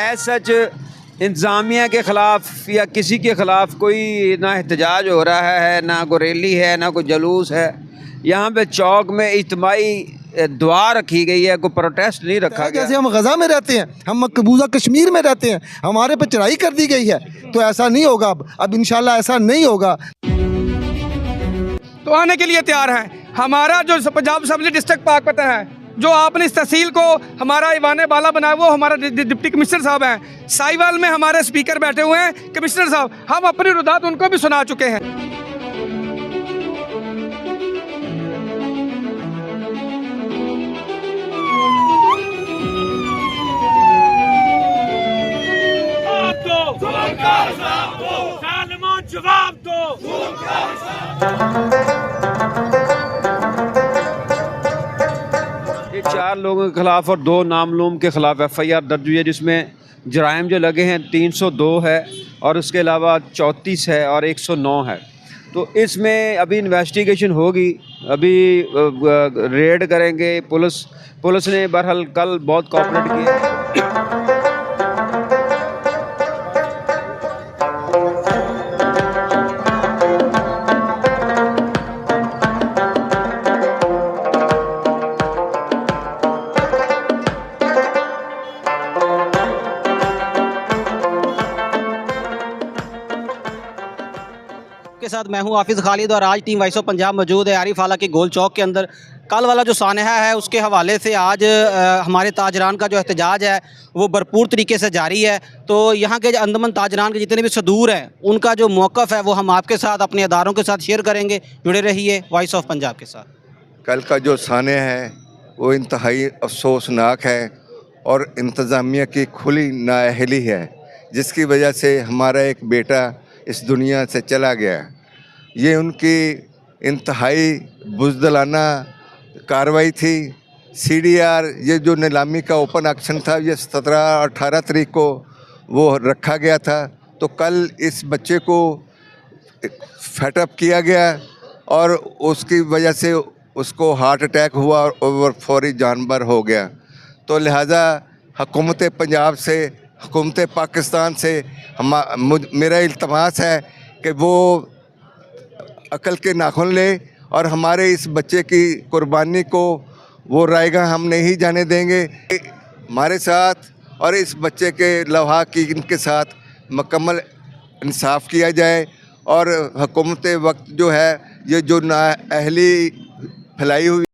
As such इंतज़ामिया के ख़िलाफ़ या किसी के ख़िलाफ़ कोई ना एहतजाज हो रहा है, ना कोई रैली है, ना कोई जलूस है। यहाँ पे चौक में इज्तिमाई दुआ रखी गई है, कोई प्रोटेस्ट नहीं रखा गया। जैसे हम गज़ा में रहते हैं, हम मकबूजा कश्मीर में रहते हैं, हमारे पर चढ़ाई कर दी गई है, तो ऐसा नहीं होगा। अब इंशाल्लाह ऐसा नहीं होगा। तो आने के लिए तैयार हैं। हमारा जो पंजाब असम्बली डिस्ट्रिक्ट पाकपतन है, जो आपने इस तहसील को हमारा ईवान बाला बनाया, वो हमारा डिप्टी कमिश्नर साहब हैं। साहिवाल में हमारे स्पीकर बैठे हुए हैं कमिश्नर साहब, हम अपनी रुदात उनको भी सुना चुके हैं। जवाब दो। ये 4 लोगों के खिलाफ और 2 नामलूम के खिलाफ FIR दर्ज हुई है, जिसमें जराइम जो लगे हैं 302 है और उसके अलावा 34 है और 109 है। तो इसमें अभी इन्वेस्टिगेशन होगी, अभी रेड करेंगे। पुलिस ने बहरहाल कल बहुत कोऑपरेट किया। के साथ मैं हूं हाफिज़ खालिद और आज टीम वॉइस ऑफ पंजाब मौजूद है आरिफ आला के गोल चौक के अंदर। कल वाला जो सानहा है उसके हवाले से आज हमारे ताजरान का जो एहतजाज है वो भरपूर तरीके से जारी है। तो यहाँ के अंदमन ताजरान के जितने भी सदूर हैं उनका जो मौक़िफ़ है वो हम आपके साथ अपने अदारों के साथ शेयर करेंगे। जुड़े रहिए वॉइस ऑफ पंजाब के साथ। कल का जो सानहा है वो इंतहाई अफसोसनाक है और इंतज़ामिया की खुली नाअहली है, जिसकी वजह से हमारा एक बेटा इस दुनिया से चला गया। ये उनकी इंतहाई बुज़दिलाना कार्रवाई थी। CDR ये जो नीलामी का ओपन एक्शन था, ये 17-18 तारीख को वो रखा गया था। तो कल इस बच्चे को फेटअप किया गया और उसकी वजह से उसको हार्ट अटैक हुआ और फौरी जानबर हो गया। तो लिहाजा हुकूमत पंजाब से, हुकूमत पाकिस्तान से मेरा इल्तमास है कि वो अकल के नाखून ले और हमारे इस बच्चे की कुर्बानी को वो रायगा हम नहीं जाने देंगे। हमारे साथ और इस बच्चे के लवाहकीन के साथ मुकम्मल इंसाफ किया जाए और हुकूमत वक्त जो है ये जो नाअहली फैलाई हुई